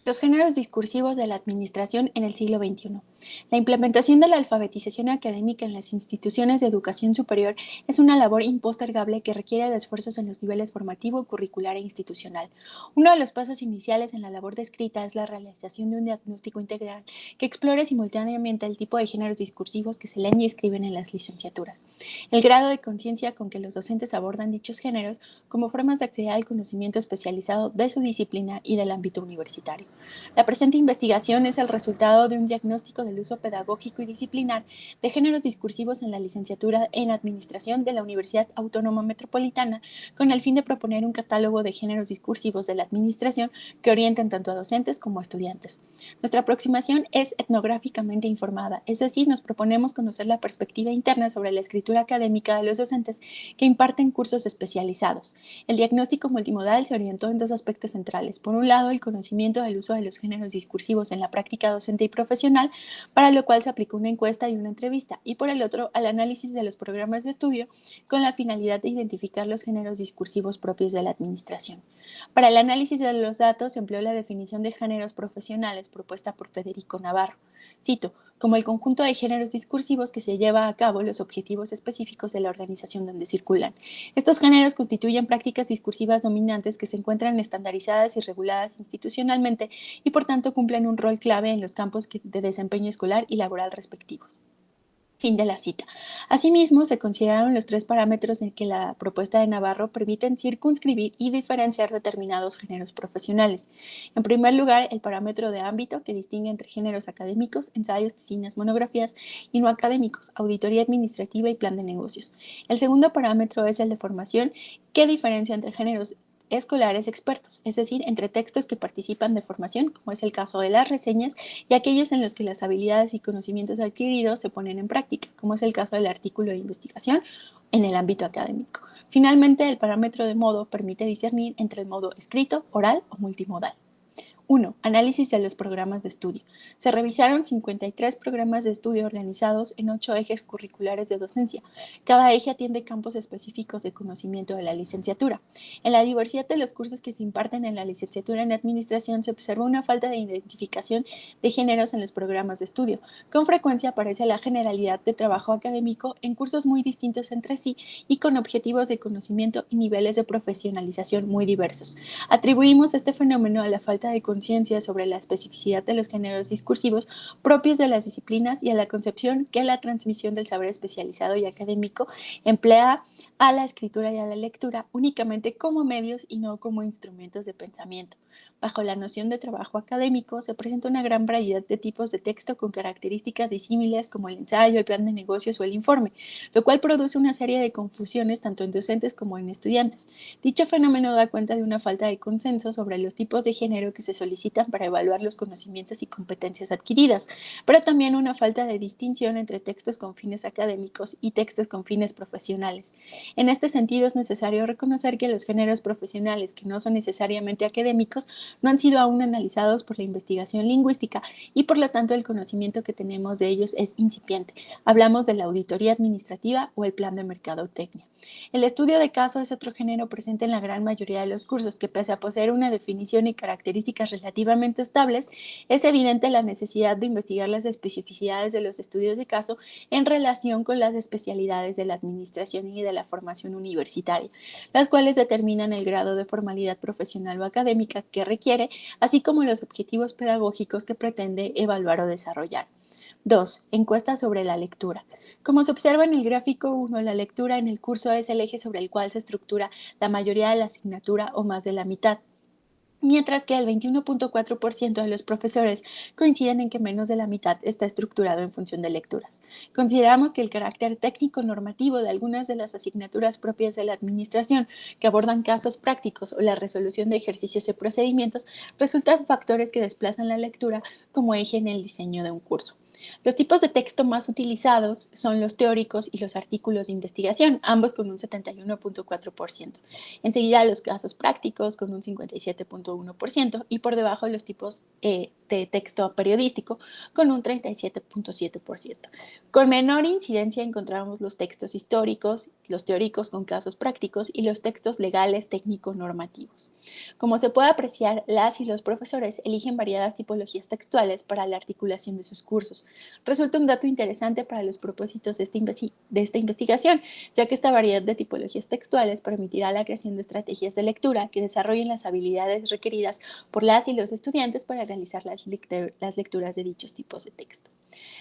Los géneros discursivos de la administración en el siglo XXI. La implementación de la alfabetización académica en las instituciones de educación superior es una labor impostergable que requiere de esfuerzos en los niveles formativo, curricular e institucional. Uno de los pasos iniciales en la labor descrita es la realización de un diagnóstico integral que explore simultáneamente el tipo de géneros discursivos que se leen y escriben en las licenciaturas, el grado de conciencia con que los docentes abordan dichos géneros como formas de acceder al conocimiento especializado de su disciplina y del ámbito universitario. La presente investigación es el resultado de un diagnóstico del uso pedagógico y disciplinar de géneros discursivos en la licenciatura en Administración de la Universidad Autónoma Metropolitana, con el fin de proponer un catálogo de géneros discursivos de la Administración que orienten tanto a docentes como a estudiantes. Nuestra aproximación es etnográficamente informada, es decir, nos proponemos conocer la perspectiva interna sobre la escritura académica de los docentes que imparten cursos especializados. El diagnóstico multimodal se orientó en dos aspectos centrales. Por un lado, el conocimiento del uso de los géneros discursivos en la práctica docente y profesional, para lo cual se aplicó una encuesta y una entrevista, y por el otro, al análisis de los programas de estudio con la finalidad de identificar los géneros discursivos propios de la administración. Para el análisis de los datos se empleó la definición de géneros profesionales propuesta por Federico Navarro. Cito, como el conjunto de géneros discursivos que se lleva a cabo los objetivos específicos de la organización donde circulan. Estos géneros constituyen prácticas discursivas dominantes que se encuentran estandarizadas y reguladas institucionalmente y por tanto cumplen un rol clave en los campos de desempeño escolar y laboral respectivos. Fin de la cita. Asimismo, se consideraron los tres parámetros en que la propuesta de Navarro permiten circunscribir y diferenciar determinados géneros profesionales. En primer lugar, el parámetro de ámbito, que distingue entre géneros académicos, ensayos, tesinas, monografías, y no académicos, auditoría administrativa y plan de negocios. El segundo parámetro es el de formación, que diferencia entre géneros escolares expertos, es decir, entre textos que participan de formación, como es el caso de las reseñas, y aquellos en los que las habilidades y conocimientos adquiridos se ponen en práctica, como es el caso del artículo de investigación en el ámbito académico. Finalmente, el parámetro de modo permite discernir entre el modo escrito, oral o multimodal. 1. Análisis de los programas de estudio. Se revisaron 53 programas de estudio organizados en 8 ejes curriculares de docencia. Cada eje atiende campos específicos de conocimiento de la licenciatura. En la diversidad de los cursos que se imparten en la licenciatura en administración se observa una falta de identificación de géneros en los programas de estudio. Con frecuencia aparece la generalidad de trabajo académico en cursos muy distintos entre sí y con objetivos de conocimiento y niveles de profesionalización muy diversos. Atribuimos este fenómeno a la falta de conciencia sobre la especificidad de los géneros discursivos propios de las disciplinas y a la concepción que la transmisión del saber especializado y académico emplea a la escritura y a la lectura únicamente como medios y no como instrumentos de pensamiento. Bajo la noción de trabajo académico se presenta una gran variedad de tipos de texto con características disímiles como el ensayo, el plan de negocios o el informe, lo cual produce una serie de confusiones tanto en docentes como en estudiantes. Dicho fenómeno da cuenta de una falta de consenso sobre los tipos de género que se solicitan para evaluar los conocimientos y competencias adquiridas, pero también una falta de distinción entre textos con fines académicos y textos con fines profesionales. En este sentido, es necesario reconocer que los géneros profesionales que no son necesariamente académicos no han sido aún analizados por la investigación lingüística y por lo tanto el conocimiento que tenemos de ellos es incipiente. Hablamos de la auditoría administrativa o el plan de mercadotecnia. El estudio de caso es otro género presente en la gran mayoría de los cursos que, pese a poseer una definición y características relativamente estables, es evidente la necesidad de investigar las especificidades de los estudios de caso en relación con las especialidades de la administración y de la formación universitaria, las cuales determinan el grado de formalidad profesional o académica que requiere, así como los objetivos pedagógicos que pretende evaluar o desarrollar. 2. Encuesta sobre la lectura. Como se observa en el gráfico 1, la lectura en el curso es el eje sobre el cual se estructura la mayoría de la asignatura o más de la mitad, mientras que el 21.4% de los profesores coinciden en que menos de la mitad está estructurado en función de lecturas. Consideramos que el carácter técnico-normativo de algunas de las asignaturas propias de la administración que abordan casos prácticos o la resolución de ejercicios y procedimientos resultan factores que desplazan la lectura como eje en el diseño de un curso. Los tipos de texto más utilizados son los teóricos y los artículos de investigación, ambos con un 71.4%. Enseguida los casos prácticos con un 57.1% y por debajo los tipos de texto periodístico con un 37.7%. Con menor incidencia encontramos los textos históricos, los teóricos con casos prácticos y los textos legales técnico-normativos. Como se puede apreciar, las y los profesores eligen variadas tipologías textuales para la articulación de sus cursos. Resulta un dato interesante para los propósitos de esta investigación, ya que esta variedad de tipologías textuales permitirá la creación de estrategias de lectura que desarrollen las habilidades requeridas por las y los estudiantes para realizar las lecturas de dichos tipos de texto.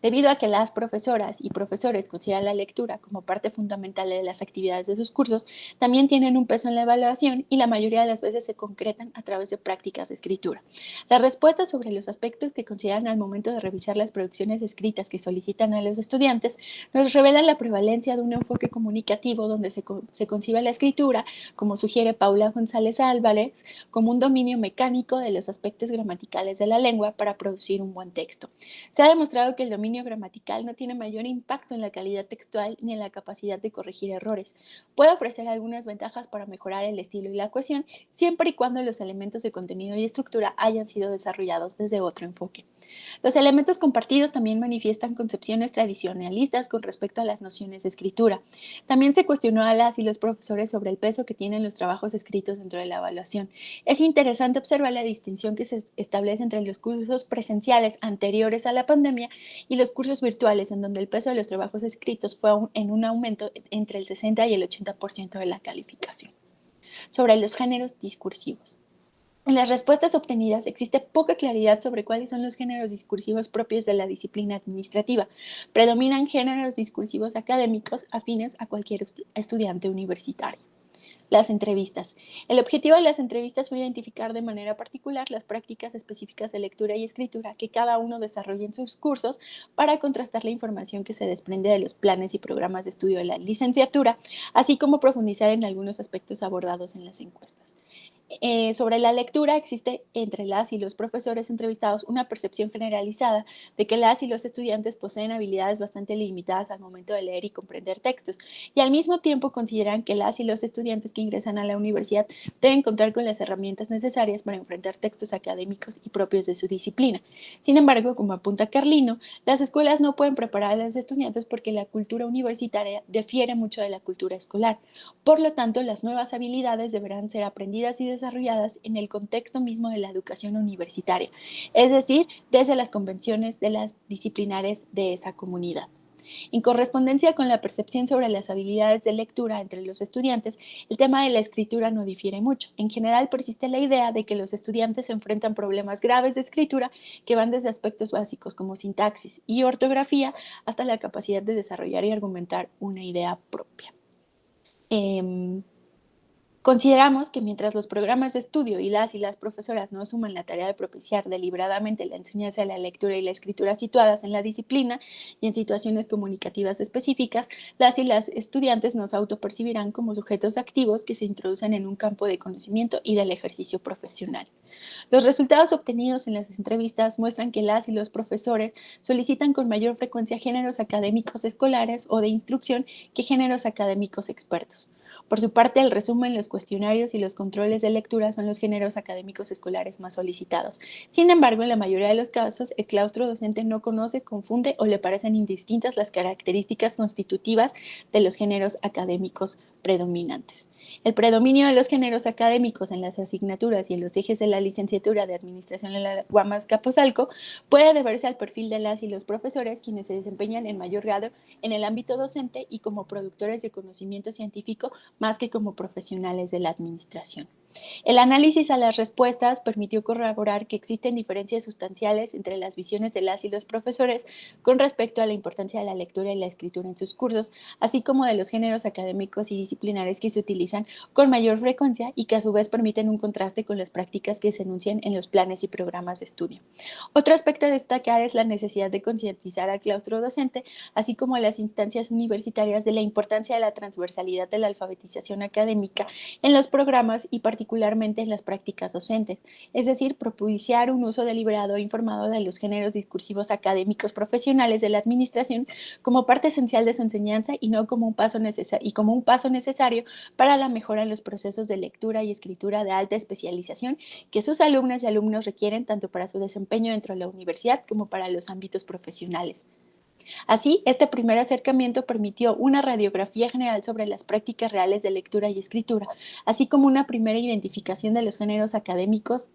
Debido a que las profesoras y profesores consideran la lectura como parte fundamental de las actividades de sus cursos, también tienen un peso en la evaluación y la mayoría de las veces se concretan a través de prácticas de escritura. Las respuestas sobre los aspectos que consideran al momento de revisar las producciones escritas que solicitan a los estudiantes nos revelan la prevalencia de un enfoque comunicativo donde se concibe la escritura, como sugiere Paula González Álvarez, como un dominio mecánico de los aspectos gramaticales de la lengua para producir un buen texto. Se ha demostrado que el dominio gramatical no tiene mayor impacto en la calidad textual ni en la capacidad de corregir errores. Puede ofrecer algunas ventajas para mejorar el estilo y la cohesión, siempre y cuando los elementos de contenido y estructura hayan sido desarrollados desde otro enfoque. Los elementos compartidos también manifiestan concepciones tradicionalistas con respecto a las nociones de escritura. También se cuestionó a las y los profesores sobre el peso que tienen los trabajos escritos dentro de la evaluación. Es interesante observar la distinción que se establece entre los cursos presenciales anteriores a la pandemia y los cursos virtuales, en donde el peso de los trabajos escritos fue en un aumento entre el 60 y el 80% de la calificación. Sobre los géneros discursivos. En las respuestas obtenidas existe poca claridad sobre cuáles son los géneros discursivos propios de la disciplina administrativa. Predominan géneros discursivos académicos afines a cualquier estudiante universitario. Las entrevistas. El objetivo de las entrevistas fue identificar de manera particular las prácticas específicas de lectura y escritura que cada uno desarrolla en sus cursos para contrastar la información que se desprende de los planes y programas de estudio de la licenciatura, así como profundizar en algunos aspectos abordados en las encuestas. Sobre la lectura existe entre las y los profesores entrevistados una percepción generalizada de que las y los estudiantes poseen habilidades bastante limitadas al momento de leer y comprender textos, y al mismo tiempo consideran que las y los estudiantes que ingresan a la universidad deben contar con las herramientas necesarias para enfrentar textos académicos y propios de su disciplina. Sin embargo, como apunta Carlino, las escuelas no pueden preparar a los estudiantes porque la cultura universitaria difiere mucho de la cultura escolar. Por lo tanto, las nuevas habilidades deberán ser aprendidas y desarrolladas en el contexto mismo de la educación universitaria, es decir, desde las convenciones de las disciplinares de esa comunidad. En correspondencia con la percepción sobre las habilidades de lectura entre los estudiantes, el tema de la escritura no difiere mucho. En general persiste la idea de que los estudiantes enfrentan problemas graves de escritura que van desde aspectos básicos como sintaxis y ortografía hasta la capacidad de desarrollar y argumentar una idea propia. Consideramos que mientras los programas de estudio y las profesoras no asuman la tarea de propiciar deliberadamente la enseñanza de la lectura y la escritura situadas en la disciplina y en situaciones comunicativas específicas, las y las estudiantes nos autopercibirán como sujetos activos que se introducen en un campo de conocimiento y del ejercicio profesional. Los resultados obtenidos en las entrevistas muestran que las y los profesores solicitan con mayor frecuencia géneros académicos escolares o de instrucción que géneros académicos expertos. Por su parte, el resumen, los cuestionarios y los controles de lectura son los géneros académicos escolares más solicitados. Sin embargo, en la mayoría de los casos, el claustro docente no conoce, confunde o le parecen indistintas las características constitutivas de los géneros académicos predominantes. El predominio de los géneros académicos en las asignaturas y en los ejes de la licenciatura de Administración en la UAM Azcapotzalco puede deberse al perfil de las y los profesores, quienes se desempeñan en mayor grado en el ámbito docente y como productores de conocimiento científico más que como profesionales de la administración. El análisis a las respuestas permitió corroborar que existen diferencias sustanciales entre las visiones de las y los profesores con respecto a la importancia de la lectura y la escritura en sus cursos, así como de los géneros académicos y disciplinares que se utilizan con mayor frecuencia y que a su vez permiten un contraste con las prácticas que se enuncian en los planes y programas de estudio. Otro aspecto a destacar es la necesidad de concientizar al claustro docente, así como a las instancias universitarias, de la importancia de la transversalidad de la alfabetización académica en los programas y particularmente particularmente en las prácticas docentes, es decir, propiciar un uso deliberado e informado de los géneros discursivos académicos profesionales de la administración como parte esencial de su enseñanza y no como un paso necesario para la mejora en los procesos de lectura y escritura de alta especialización que sus alumnas y alumnos requieren tanto para su desempeño dentro de la universidad como para los ámbitos profesionales. Así, este primer acercamiento permitió una radiografía general sobre las prácticas reales de lectura y escritura, así como una primera identificación de los géneros académicos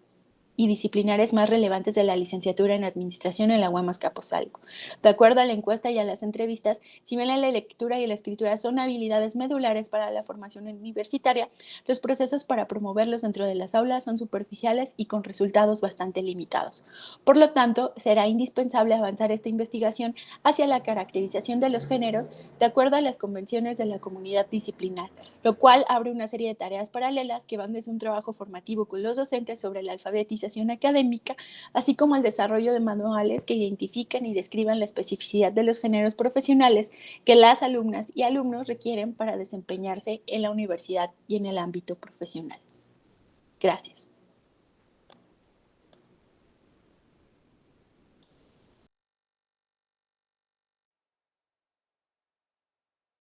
y disciplinares más relevantes de la licenciatura en Administración en la UAM Azcapotzalco. De acuerdo a la encuesta y a las entrevistas, si bien la lectura y la escritura son habilidades medulares para la formación universitaria, los procesos para promoverlos dentro de las aulas son superficiales y con resultados bastante limitados. Por lo tanto, será indispensable avanzar esta investigación hacia la caracterización de los géneros de acuerdo a las convenciones de la comunidad disciplinar, lo cual abre una serie de tareas paralelas que van desde un trabajo formativo con los docentes sobre la alfabetización académica, así como el desarrollo de manuales que identifiquen y describan la especificidad de los géneros profesionales que las alumnas y alumnos requieren para desempeñarse en la universidad y en el ámbito profesional. Gracias.